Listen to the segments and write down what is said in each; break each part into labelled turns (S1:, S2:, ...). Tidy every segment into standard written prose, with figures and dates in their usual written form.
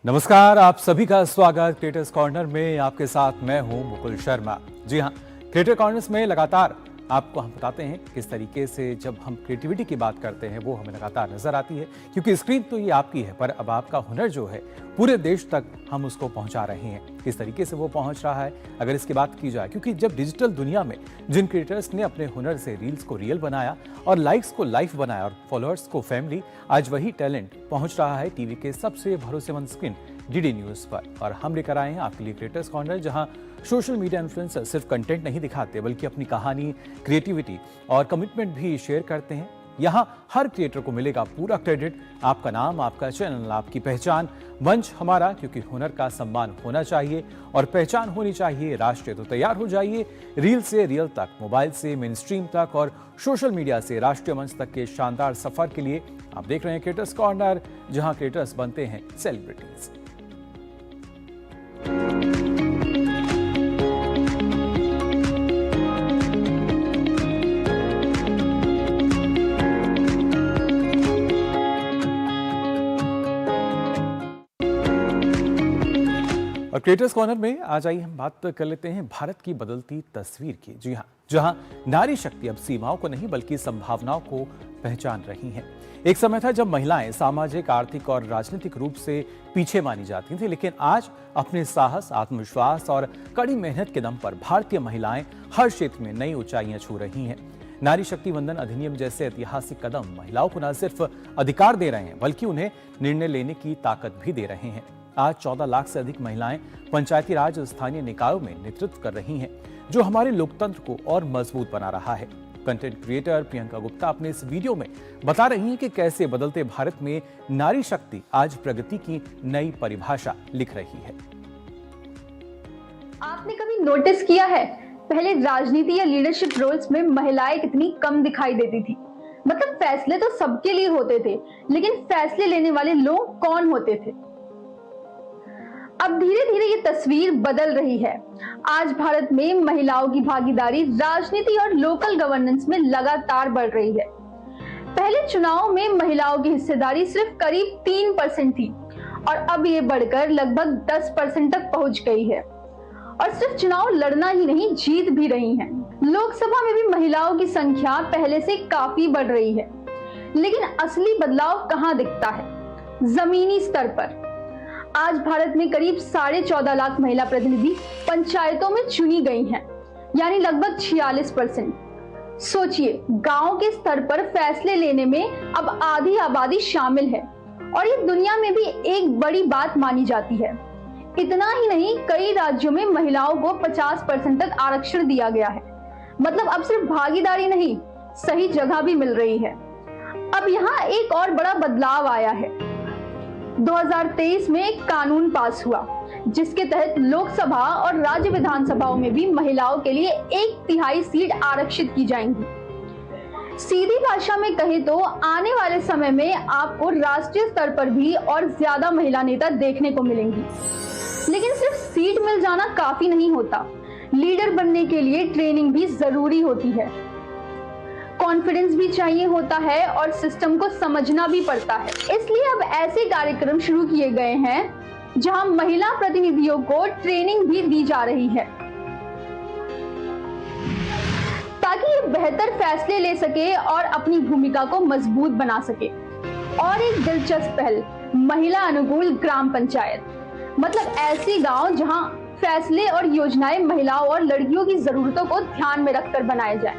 S1: नमस्कार, आप सभी का स्वागत क्रिएटर्स कॉर्नर में। आपके साथ मैं हूं मुकुल शर्मा। जी हां, क्रिएटर कॉर्नर्स में लगातार आपको हम बताते हैं किस तरीके से जब हम क्रिएटिविटी की बात करते हैं वो हमें लगातार नजर आती है, क्योंकि स्क्रीन तो ये आपकी है, पर अब आपका हुनर जो है पूरे देश तक हम उसको पहुंचा रहे हैं। किस तरीके से वो पहुंच रहा है अगर इसकी बात की जाए, क्योंकि जब डिजिटल दुनिया में जिन क्रिएटर्स ने अपने हुनर से रील्स को रियल बनाया और लाइक्स को लाइफ बनाया और फॉलोअर्स को फैमिली, आज वही टैलेंट पहुंच रहा है टीवी के सबसे भरोसेमंद स्क्रीन डीडी न्यूज पर। और हम लेकर आए हैं आपके लिए क्रिएटर्स कॉर्नर, जहां सोशल मीडिया इन्फ्लुएंसर सिर्फ कंटेंट नहीं दिखाते बल्कि अपनी कहानी, क्रिएटिविटी और कमिटमेंट भी शेयर करते हैं। यहाँ हर क्रिएटर को मिलेगा पूरा क्रेडिट। आपका नाम, आपका चैनल, आपकी पहचान, मंच हमारा, क्योंकि हुनर का सम्मान होना चाहिए और पहचान होनी चाहिए राष्ट्रीय। तो तैयार हो जाइए रील से रियल तक, मोबाइल से मेन स्ट्रीम तक और सोशल मीडिया से राष्ट्रीय मंच तक के शानदार सफर के लिए। आप देख रहे हैं क्रिएटर्स कॉर्नर, जहां क्रिएटर्स बनते हैं सेलिब्रिटीज। और क्रिएटर्स कॉर्नर में आज आइए हम बात कर लेते हैं भारत की बदलती तस्वीर की। जी हाँ, जहां नारी शक्ति अब सीमाओं को नहीं बल्कि संभावनाओं को पहचान रही हैं। एक समय था जब महिलाएं सामाजिक, आर्थिक और राजनीतिक रूप से पीछे मानी जाती थी, लेकिन आज अपने साहस, आत्मविश्वास और कड़ी मेहनत के दम पर भारतीय महिलाएं हर क्षेत्र में नई ऊंचाइयां छू रही हैं। नारी शक्ति वंदन अधिनियम जैसे ऐतिहासिक कदम महिलाओं को न सिर्फ अधिकार दे रहे हैं बल्कि उन्हें निर्णय लेने की ताकत भी दे रहे हैं। आज 14 लाख से अधिक महिलाएं पंचायती राज, स्थानीय निकायों में नेतृत्व कर रही हैं, जो हमारे लोकतंत्र को और मजबूत बना रहा है। कंटेंट क्रिएटर प्रियंका गुप्ता अपने इस वीडियो में बता रही हैं कि कैसे बदलते भारत में नारी शक्ति आज प्रगति की नई परिभाषा लिख रही है।
S2: आपने कभी नोटिस किया है पहले राजनीति या लीडरशिप रोल्स में महिलाएं कितनी कम दिखाई देती थी? मतलब फैसले तो सबके लिए होते थे, लेकिन फैसले लेने वाले लोग कौन होते थे? अब धीरे धीरे ये तस्वीर बदल रही है। आज भारत में महिलाओं की भागीदारी राजनीति और लोकल गवर्नेंस में लगातार बढ़ रही है। पहले चुनाव में महिलाओं की हिस्सेदारी सिर्फ करीब 3% थी और अब ये बढ़कर लगभग 10% तक पहुंच गई है। और सिर्फ चुनाव लड़ना ही नहीं, जीत भी रही हैं। लोकसभा में भी महिलाओं की संख्या पहले से काफी बढ़ रही है, लेकिन असली बदलाव कहां दिखता है? जमीनी स्तर पर। आज भारत में करीब 14.5 लाख महिला प्रतिनिधि पंचायतों में चुनी गई हैं, यानी लगभग 46%। सोचिए, गांव के स्तर पर फैसले लेने में अब आधी आबादी शामिल है और ये दुनिया में भी एक बड़ी बात मानी जाती है। इतना ही नहीं, कई राज्यों में महिलाओं को 50% तक आरक्षण दिया गया है। मतलब अब सिर्फ भागीदारी नहीं, सही जगह भी मिल रही है। अब यहाँ एक और बड़ा बदलाव आया है। 2023 में एक कानून पास हुआ जिसके तहत लोकसभा और राज्य विधानसभाओं में भी महिलाओं के लिए 1/3 सीट आरक्षित की जाएंगी। सीधी भाषा में कहे तो आने वाले समय में आपको राष्ट्रीय स्तर पर भी और ज्यादा महिला नेता देखने को मिलेंगी। लेकिन सिर्फ सीट मिल जाना काफी नहीं होता, लीडर बनने के लिए ट्रेनिंग भी जरूरी होती है, कॉन्फिडेंस भी चाहिए होता है और सिस्टम को समझना भी पड़ता है। इसलिए अब ऐसे कार्यक्रम शुरू किए गए हैं जहां महिला प्रतिनिधियों को ट्रेनिंग भी दी जा रही है ताकि ये बेहतर फैसले ले सके और अपनी भूमिका को मजबूत बना सके। और एक दिलचस्प पहल, महिला अनुकूल ग्राम पंचायत। मतलब ऐसे गांव जहां फैसले और योजनाएं महिलाओं और लड़कियों की जरूरतों को ध्यान में रखकर बनाए जाएं।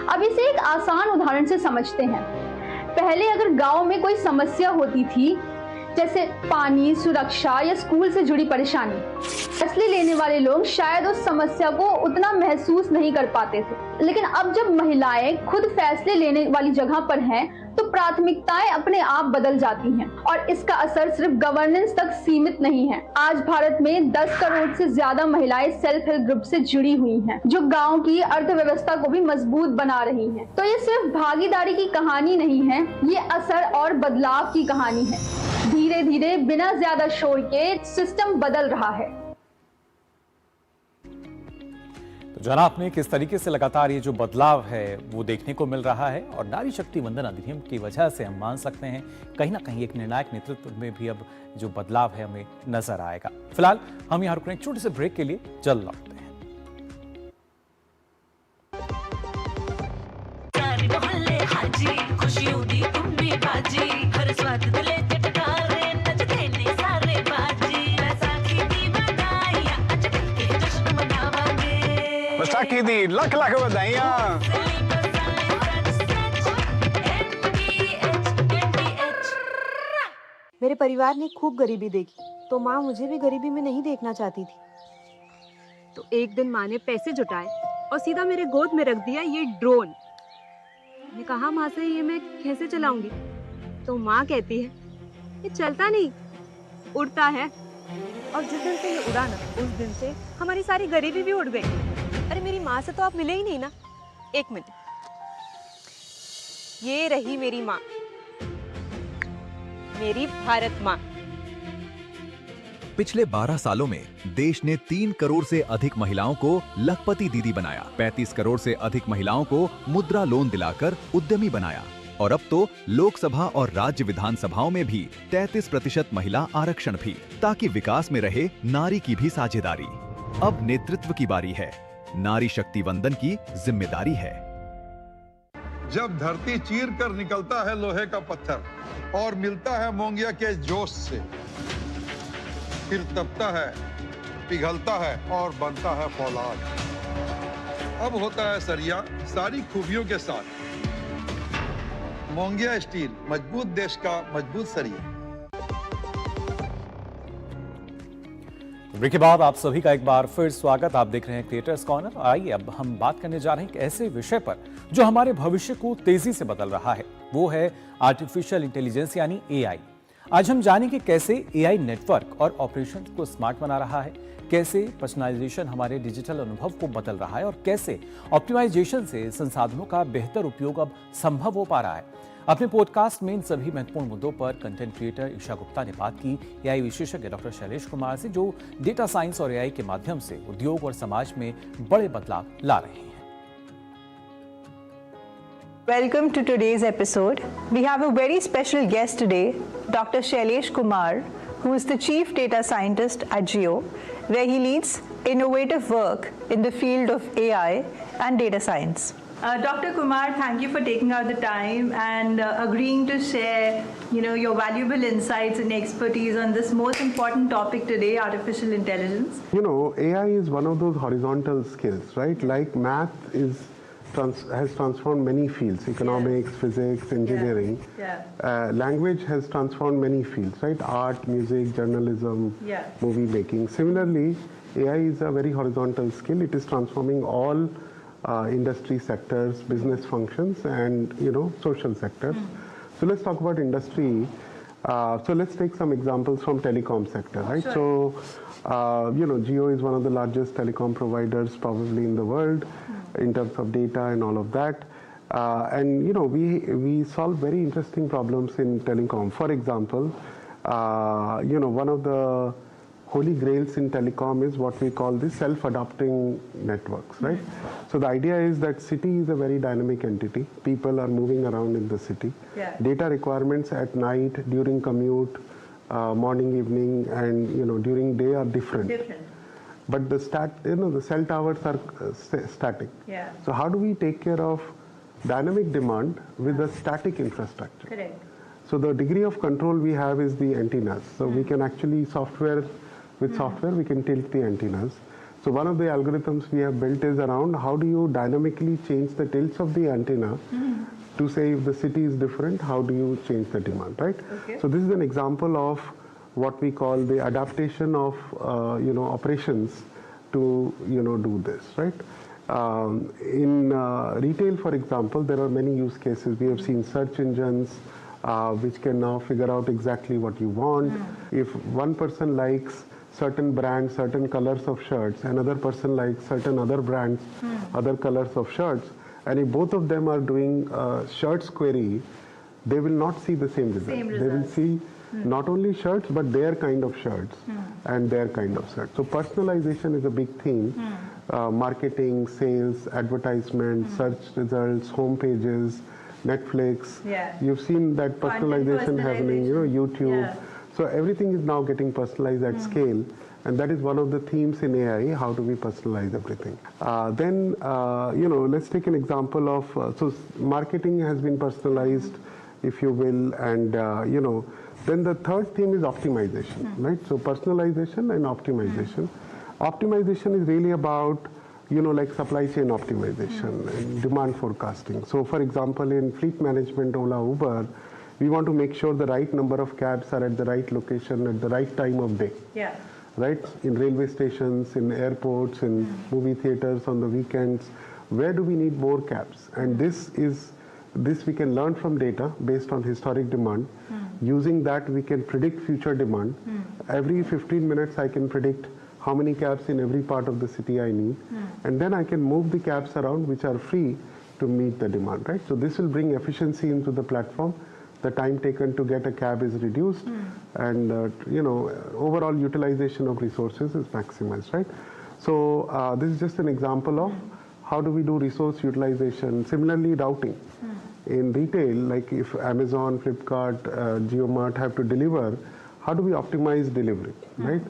S2: अब इसे एक आसान उदाहरण से समझते हैं। पहले अगर गांव में कोई समस्या होती थी, जैसे पानी, सुरक्षा या स्कूल से जुड़ी परेशानी, फैसले लेने वाले लोग शायद उस समस्या को उतना महसूस नहीं कर पाते थे। लेकिन अब जब महिलाएं खुद फैसले लेने वाली जगह पर हैं, तो प्राथमिकताएं अपने आप बदल जाती हैं और इसका असर सिर्फ गवर्नेंस तक सीमित नहीं है। आज भारत में 10 करोड़ से ज्यादा महिलाएं सेल्फ हेल्प ग्रुप से जुड़ी हुई हैं, जो गांव की अर्थव्यवस्था को भी मजबूत बना रही हैं। तो ये सिर्फ भागीदारी की कहानी नहीं है, ये असर और बदलाव की कहानी है। धीरे धीरे बिना ज्यादा शोर के सिस्टम बदल रहा है।
S1: जाना आपने किस तरीके से लगातार ये जो बदलाव है वो देखने को मिल रहा है और नारी शक्ति वंदन अधिनियम की वजह से हम मान सकते हैं कहीं ना कहीं एक निर्णायक नेतृत्व में भी अब जो बदलाव है हमें नजर आएगा। फिलहाल हम यहाँ रुक रहे हैं छोटे से ब्रेक के लिए, जल्द लौटते हैं।
S3: बैसाखी दी लख लख बधाइयां।
S4: मेरे परिवार ने खूब गरीबी देखी तो माँ मुझे भी गरीबी में नहीं देखना चाहती थी।
S5: तो एक दिन माँ ने पैसे जुटाए और सीधा मेरे गोद में रख दिया ये ड्रोन। मैंने कहा माँ से ये मैं कैसे चलाऊंगी? तो माँ कहती है ये चलता नहीं, उड़ता है। और जिस दिन से ये उड़ा ना, उस दिन से हमारी सारी गरीबी भी उड़ गई। अरे मेरी माँ से तो आप मिले ही नहीं ना। एक मिनट, ये रही मेरी माँ, मेरी भारत माँ।
S6: पिछले 12 सालों में देश ने 3 करोड़ से अधिक महिलाओं को लखपति दीदी बनाया, 35 करोड़ से अधिक महिलाओं को मुद्रा लोन दिलाकर उद्यमी बनाया और अब तो लोकसभा और राज्य विधानसभाओं में भी 33% महिला आरक्षण भी, ताकि विकास में रहे नारी की भी साझेदारी। अब नेतृत्व की बारी है, नारी शक्ति वंदन की जिम्मेदारी है।
S7: जब धरती चीर कर निकलता है लोहे का पत्थर और मिलता है मोंगिया के जोश से, फिर तपता है, पिघलता है और बनता है फौलाद। अब होता है सरिया सारी खूबियों के साथ। मोंगिया स्टील, मजबूत देश का मजबूत सरिया।
S1: ब्रेक के बाद आप सभी का एक बार फिर स्वागत। आप देख रहे हैं क्रिएटर्स कॉर्नर। आइए अब हम बात करने जा रहे हैं एक ऐसे विषय पर जो हमारे भविष्य को तेजी से बदल रहा है, वो है आर्टिफिशियल इंटेलिजेंस यानी एआई। आज हम जानेंगे कैसे एआई नेटवर्क और ऑपरेशन को स्मार्ट बना रहा है, कैसे पर्सनलाइजेशन हमारे डिजिटल अनुभव को बदल रहा है और कैसे ऑप्टिमाइजेशन से संसाधनों का बेहतर उपयोग अब संभव हो पा रहा है। अपने पॉडकास्ट में इन सभी महत्वपूर्ण मुद्दों पर कंटेंट क्रिएटर ईशा गुप्ता ने बात की एआई विशेषज्ञ डॉक्टर शैलेश कुमार से, जो डेटा साइंस और एआई के माध्यम से उद्योग और समाज में बड़े बदलाव ला रहे हैं।
S8: Welcome to today's episode. We have a very special guest today, Dr. Shailesh Kumar, who is the Chief Data Scientist at Jio, where he leads innovative work in the field of AI and data science. Dr. Kumar, thank you for taking out the time and agreeing to share, your valuable insights and expertise on this most important topic today, artificial intelligence.
S9: AI is one of those horizontal skills, right? Like math has transformed many fields, economics, physics, engineering. Language has transformed many fields, right? Art, music, journalism, movie making. Similarly, AI is a very horizontal skill. It is transforming all industry sectors, business functions, and social sectors. So let's talk about industry. So let's take some examples from telecom sector, right? Sure. So Jio is one of the largest telecom providers probably in the world in terms of data and all of that. And we solve very interesting problems in telecom. For example, one of the holy grails in telecom is what we call the self-adapting networks, right? So the idea is that city is a very dynamic entity. People are moving around in the city. Data requirements at night, during commute, morning, evening, and during day are different. But the cell towers are static. So how do we take care of dynamic demand with a static infrastructure?
S8: Correct.
S9: So the degree of control we have is the antennas. So we can actually with software we can tilt the antennas. So one of the algorithms we have built is around how do you dynamically change the tilts of the antenna to say if the city is different, how do you change the demand, right?
S8: Okay.
S9: So this is an example of what we call the adaptation of operations to do this, right? In retail, for example, there are many use cases. We have seen search engines which can now figure out exactly what you want. If one person likes certain brands, certain colors of shirts, another person likes certain other brands, other colors of shirts, and if both of them are doing shirts query, they will not see the same result. They will see Not only shirts, but their kind of shirts and their kind of shirts. So personalization is a big theme. Marketing, sales, advertisement, search results, home pages, Netflix. You've seen that personalization happening, YouTube. So everything is now getting personalized at scale. And that is one of the themes in AI, how do we personalize everything. Then, let's take an example of, so marketing has been personalized, if you will, and, then the third theme is optimization, right? So personalization and optimization. Optimization is really about, like supply chain optimization and demand forecasting. So for example, in fleet management, Ola, Uber, we want to make sure the right number of cabs are at the right location at the right time of day. Right? In railway stations, in airports, in movie theaters on the weekends, where do we need more cabs? And this we can learn from data based on historic demand. Using that, we can predict future demand. Every 15 minutes, I can predict how many cabs in every part of the city I need. And then I can move the cabs around which are free to meet the demand, right? So this will bring efficiency into the platform. The time taken to get a cab is reduced, and overall utilization of resources is maximized, right? So this is just an example of how do we do resource utilization. Similarly, routing. In retail, like if Amazon, Flipkart, JioMart have to deliver, how do we optimize delivery, right?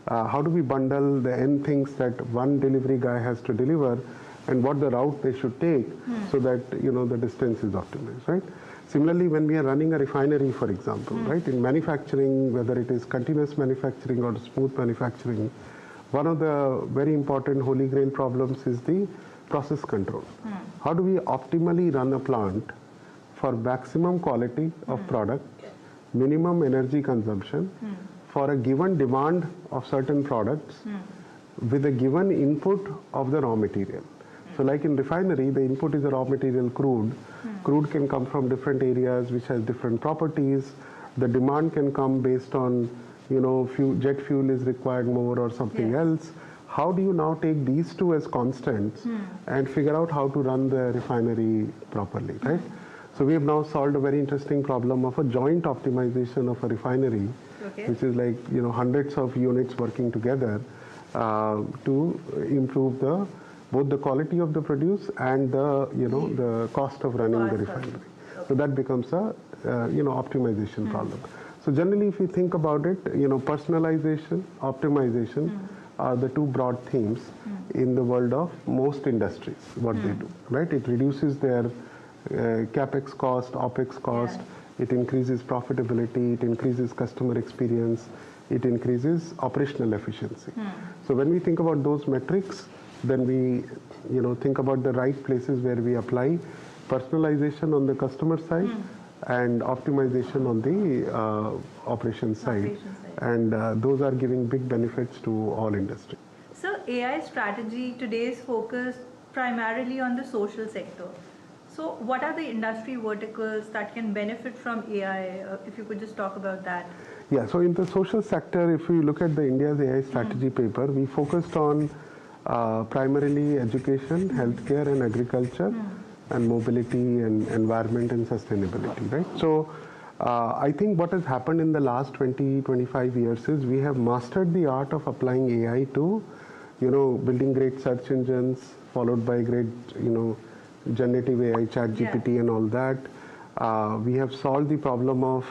S9: How do we bundle the N things that one delivery guy has to deliver, and what the route they should take, so that the distance is optimized, right? Similarly, when we are running a refinery, for example, right, in manufacturing, whether it is continuous manufacturing or smooth manufacturing, one of the very important holy grail problems is the process control. How do we optimally run a plant for maximum quality of product, minimum energy consumption, for a given demand of certain products, with a given input of the raw material? So like in refinery, the input is a raw material crude. Crude can come from different areas which has different properties. The demand can come based on, jet fuel is required more or something else. How do you now take these two as constants and figure out how to run the refinery properly, right? So we have now solved a very interesting problem of a joint optimization of a refinery, which is like, hundreds of units working together to improve both the quality of the produce and the cost of running the refinery. So that becomes a optimization problem. So generally, if you think about it, personalization, optimization are the two broad themes in the world of most industries, what they do, right? It reduces their capex cost, opex cost, it increases profitability, it increases customer experience, it increases operational efficiency. So when we think about those metrics, then we think about the right places where we apply personalization on the customer side and optimization on the operations side. And those are giving big benefits to all industry.
S10: So AI strategy today is focused primarily on the social sector. So what are the industry verticals that can benefit from AI? If you could just talk about that.
S9: Yeah, so in the social sector, if we look at the India's AI strategy paper, we focused on primarily education, healthcare and agriculture, and mobility and environment and sustainability, right? So I think what has happened in the last 20-25 years is we have mastered the art of applying AI to, building great search engines, followed by great, generative AI, ChatGPT and all that. We have solved the problem of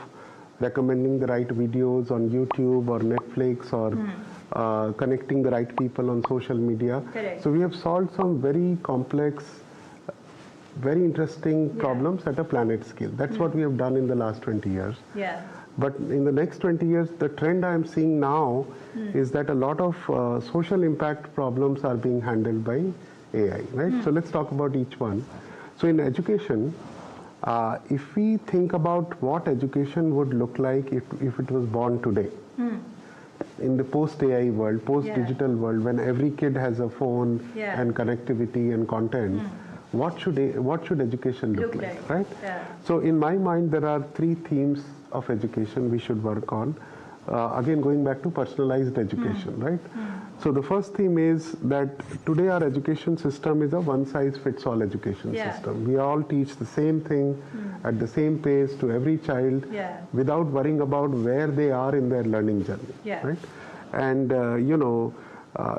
S9: recommending the right videos on YouTube or Netflix or connecting the right people on social media.
S10: Correct.
S9: So we have solved some very complex, very interesting problems at a planet scale. That's what we have done in the last 20 years. But in the next 20 years, the trend I am seeing now is that a lot of social impact problems are being handled by AI, right? So let's talk about each one. So in education, if we think about what education would look like if it was born today, in the post-AI world, post-digital world, when every kid has a phone and connectivity and content, what should education look like, right? So in my mind, there are three themes of education we should work on. again going back to personalized education, right? So the first theme is that today our education system is a one-size-fits-all education system. We all teach the same thing at the same pace to every child without worrying about where they are in their learning journey, right? And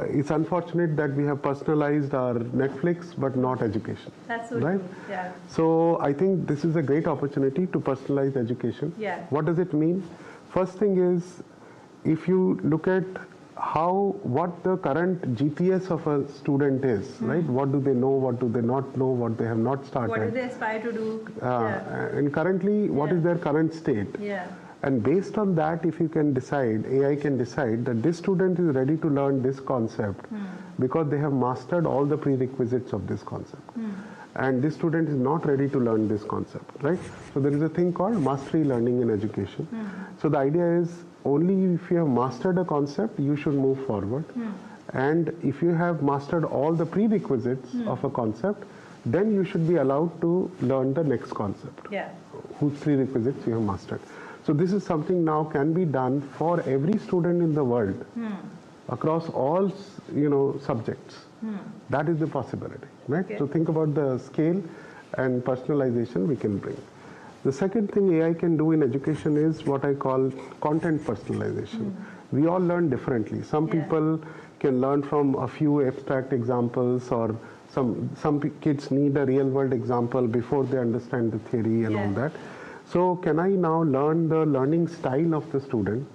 S9: it's unfortunate that we have personalized our Netflix but not education.
S10: That's so
S9: right?
S10: true. Yeah.
S9: So I think this is a great opportunity to personalize education.
S10: Yeah.
S9: What does it mean? First thing is, if you look at what the current GPS of a student is, right? What do they know? What do they not know? What they have not started?
S10: What do they aspire to do?
S9: And currently, what is their current state?
S10: Yeah.
S9: And based on that, if you can decide, AI can decide that this student is ready to learn this concept because they have mastered all the prerequisites of this concept. And this student is not ready to learn this concept, right? So there is a thing called mastery learning in education. So the idea is only if you have mastered a concept, you should move forward. And if you have mastered all the prerequisites of a concept, then you should be allowed to learn the next concept, whose prerequisites you have mastered. So this is something now can be done for every student in the world across all subjects. That is the possibility, right?
S10: Okay.
S9: So think about the scale and personalization we can bring. The second thing AI can do in education is what I call content personalization. We all learn differently. Some people can learn from a few abstract examples, or some kids need a real world example before they understand the theory and all that. So can I now learn the learning style of the student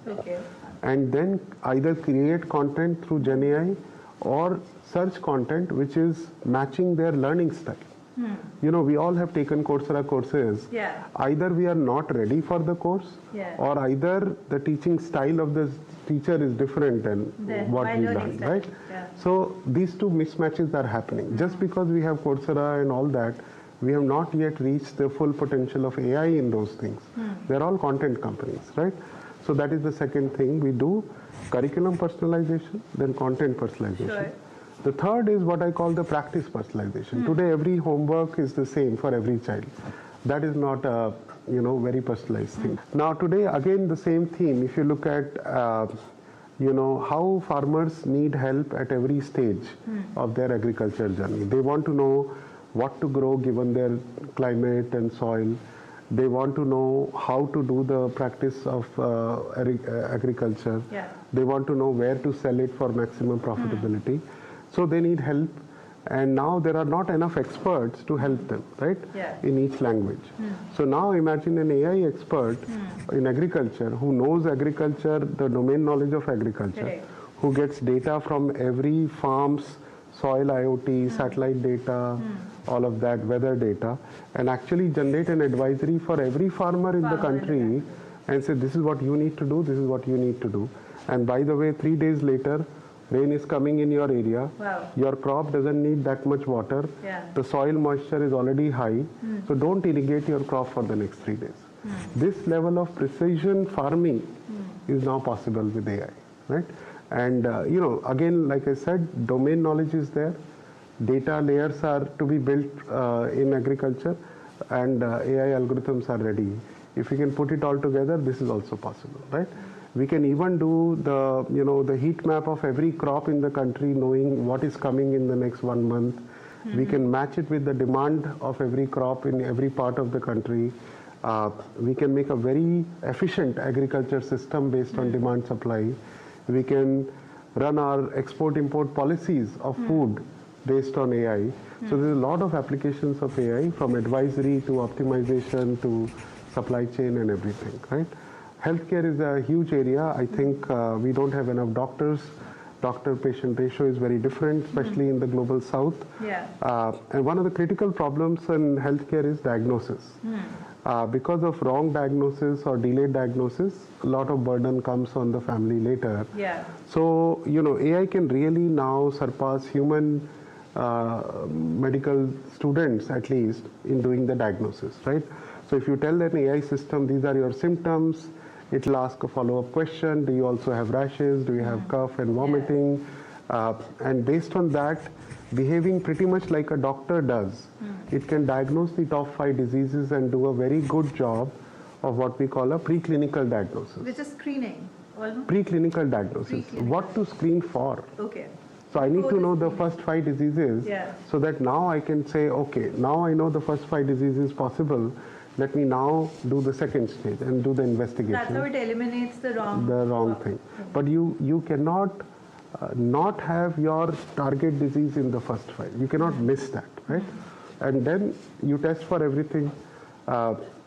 S9: and then either create content through Gen AI or search content which is matching their learning style? We all have taken Coursera courses. Either we are not ready for the course or either the teaching style of the teacher is different than what we learned, right? So these two mismatches are happening. Just because we have Coursera and all that, we have not yet reached the full potential of AI in those things. They're all content companies, right? So that is the second thing we do: curriculum personalization, then content personalization. The third is what I call the practice personalization. Today, every homework is the same for every child. That is not a very personalized thing. Now, today, again, the same theme. If you look at how farmers need help at every stage of their agriculture journey. They want to know what to grow given their climate and soil. They want to know how to do the practice of agriculture. They want to know where to sell it for maximum profitability. So they need help, and now there are not enough experts to help them, right? In each language. So now imagine an AI expert in agriculture who knows agriculture, the domain knowledge of agriculture, who gets data from every farm's soil IoT, satellite data, all of that, weather data, and actually generate an advisory for every farmer in the country and say, this is what you need to do, this is what you need to do. And by the way, 3 days later, rain is coming in your area. Your crop doesn't need that much water. The soil moisture is already high. So don't irrigate your crop for the next 3 days. This level of precision farming is now possible with AI, right? And again, like I said, domain knowledge is there. Data layers are to be built in agriculture, and AI algorithms are ready. If we can put it all together, this is also possible, right? We can even do the heat map of every crop in the country, knowing what is coming in the next 1 month. We can match it with the demand of every crop in every part of the country. We can make a very efficient agriculture system based on demand supply. We can run our export-import policies of food based on AI. So there's a lot of applications of AI, from advisory to optimization to supply chain and everything, right? Healthcare is a huge area. I think we don't have enough doctors. Doctor-patient ratio is very different, especially in the global south. And one of the critical problems in healthcare is diagnosis. Because of wrong diagnosis or delayed diagnosis, a lot of burden comes on the family later. So, AI can really now surpass human medical students, at least, in doing the diagnosis, right? So if you tell an AI system, these are your symptoms, it will ask a follow-up question. Do you also have rashes? Do you have cough and vomiting? And based on that, behaving pretty much like a doctor does, it can diagnose the top 5 diseases and do a very good job of what we call a preclinical diagnosis.
S10: Which is screening. Almost?
S9: Preclinical diagnosis.
S10: Preclinical.
S9: What to screen for.
S10: Okay.
S9: So I need
S10: Before
S9: to
S10: the
S9: know the
S10: screening.
S9: first 5 diseases,
S10: Yeah.
S9: so that now I can say, okay, now I know the first 5 diseases possible. Let me now do the second stage and do the investigation.
S10: That's how it eliminates the wrong
S9: thing. But you cannot not have your target disease in the first 5. You cannot miss that, right? And then you test for everything.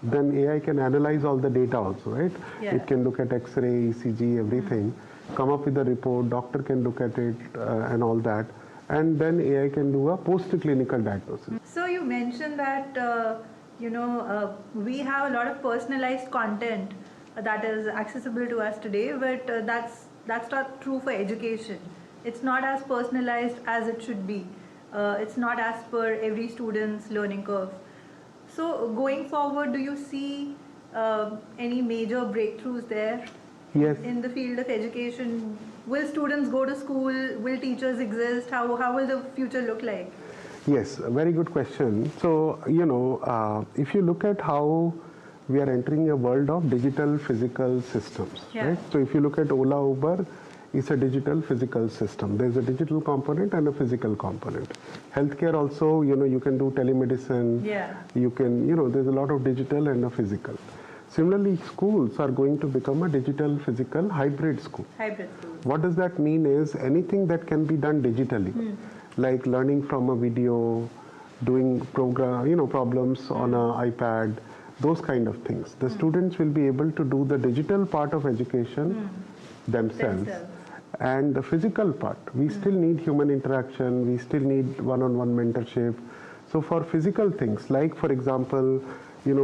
S9: Then AI can analyze all the data also, right?
S10: Yeah.
S9: It can look at X-ray, ECG, everything, come up with a report, doctor can look at it and all that. And then AI can do a post-clinical diagnosis.
S10: So you mentioned that we have a lot of personalized content that is accessible to us today, but that's not true for education. It's not as personalized as it should be. It's not as per every student's learning curve. So going forward, do you see any major breakthroughs there?
S9: Yes.
S10: In the field of education? Will students go to school? Will teachers exist? How will the future look like?
S9: Yes, a very good question. So, if you look at how we are entering a world of digital physical systems,
S10: Yeah.
S9: right? So if you look at Ola, Uber, it's a digital physical system. There's a digital component and a physical component. Healthcare also, you can do telemedicine.
S10: Yeah.
S9: You can, there's a lot of digital and a physical. Similarly, schools are going to become a digital physical hybrid school.
S10: Hybrid schools.
S9: What does that mean is anything that can be done digitally, like learning from a video, doing problems on an iPad, those kind of things. The students will be able to do the digital part of education themselves. And the physical part, we still need human interaction, we still need one-on-one mentorship. So for physical things, like for example,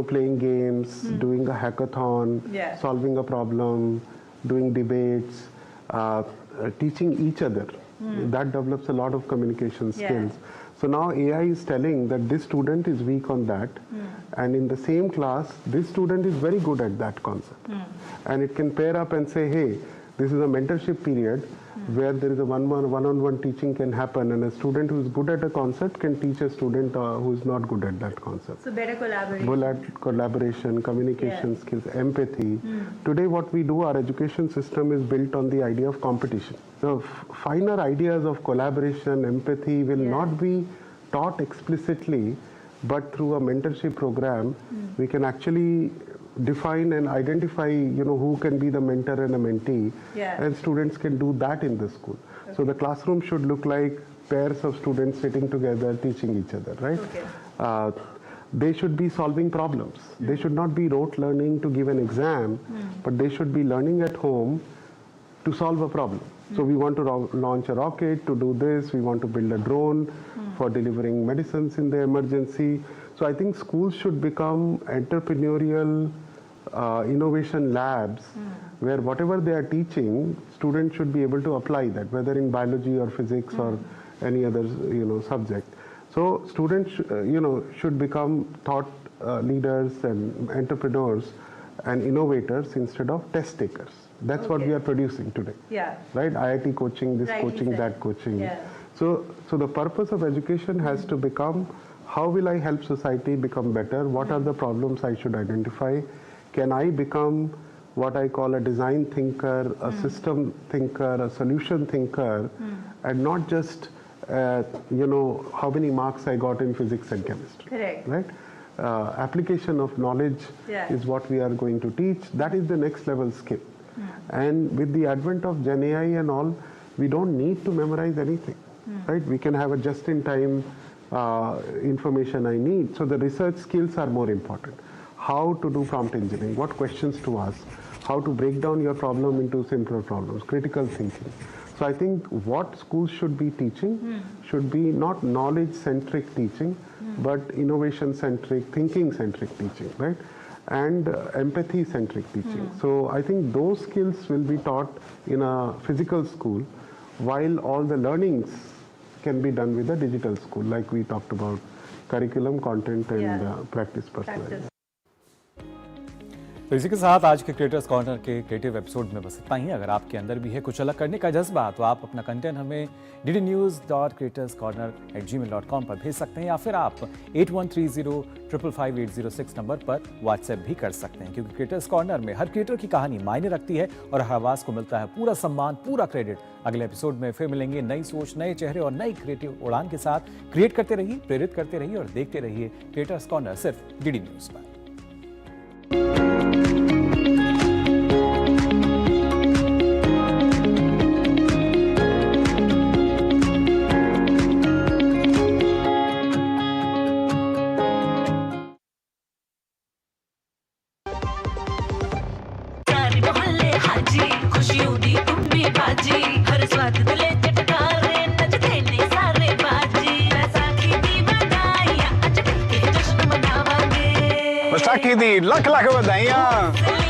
S9: playing games, doing a hackathon,
S10: Yeah.
S9: solving a problem, doing debates, teaching each other. That develops a lot of communication skills. So now AI is telling that this student is weak on that, and in the same class, this student is very good at that concept. And it can pair up and say, hey, this is a mentorship period where there is a one-on-one teaching can happen, and a student who is good at a concept can teach a student who is not good at that concept.
S10: So better collaboration.
S9: Collaboration, communication skills, empathy. Today what we do, our education system is built on the idea of competition. The finer ideas of collaboration, empathy will not be taught explicitly, but through a mentorship program, we can actually define and identify, who can be the mentor and a mentee, and students can do that in the school. So the classroom should look like pairs of students sitting together, teaching each other, right? They should be solving problems. They should not be rote learning to give an exam, but they should be learning at home to solve a problem. So we want to launch a rocket to do this, we want to build a drone for delivering medicines in the emergency. So I think schools should become entrepreneurial innovation labs where whatever they are teaching, students should be able to apply that, whether in biology or physics or any other subject. So students should become thought leaders and entrepreneurs and innovators instead of test takers. That's what we are producing today.
S10: Yeah.
S9: Right? IIT coaching, this
S10: Rightly
S9: coaching,
S10: said.
S9: that coaching.
S10: Yeah.
S9: So the purpose of education has to become, how will I help society become better? What are the problems I should identify? Can I become what I call a design thinker, a system thinker, a solution thinker, and not just, how many marks I got in physics and chemistry.
S10: Correct.
S9: Right? Application of knowledge is what we are going to teach. That is the next level skill. And with the advent of Gen AI and all, we don't need to memorize anything. Right? We can have a just-in-time information I need. So the research skills are more important. How to do prompt engineering, what questions to ask, how to break down your problem into simpler problems, critical thinking. So I think what schools should be teaching should be not knowledge-centric teaching, but innovation-centric, thinking-centric teaching, right? And empathy-centric teaching. So I think those skills will be taught in a physical school, while all the learnings can be done with a digital school, like we talked about curriculum, content, and practice personalizing.
S1: तो इसी के साथ आज के creators corner के creative episode में बस इतना ही। अगर आपके अंदर भी है कुछ अलग करने का जज्बा, तो आप अपना कंटेंट हमें ddnews.creatorscorner@gmail.com पर भेज सकते हैं, या फिर आप 8130555806 नंबर पर व्हाट्सएप भी कर सकते हैं, क्योंकि क्रिएटर्स कॉर्नर में हर क्रिएटर की कहानी मायने रखती है और हर आवाज को मिलता है पूरा सम्मान, पूरा क्रेडिट। अगले एपिसोड में फिर मिलेंगे नई सोच, नए चेहरे और नई क्रिएटिव उड़ान के साथ। क्रिएट करते रहिए, प्रेरित करते रहिए और देखते रहिए क्रिएटर्स कॉर्नर सिर्फ डीडी न्यूज पर।
S11: खुशियों दी तुम्बी बाजी, हर स्वाद दिले चटकारे, नचते ने सारे बाजी। बैसाखी दी बधाइयां, अच के जश्न मनावांगे।
S3: बैसाखी दी लख लख बधाइयां।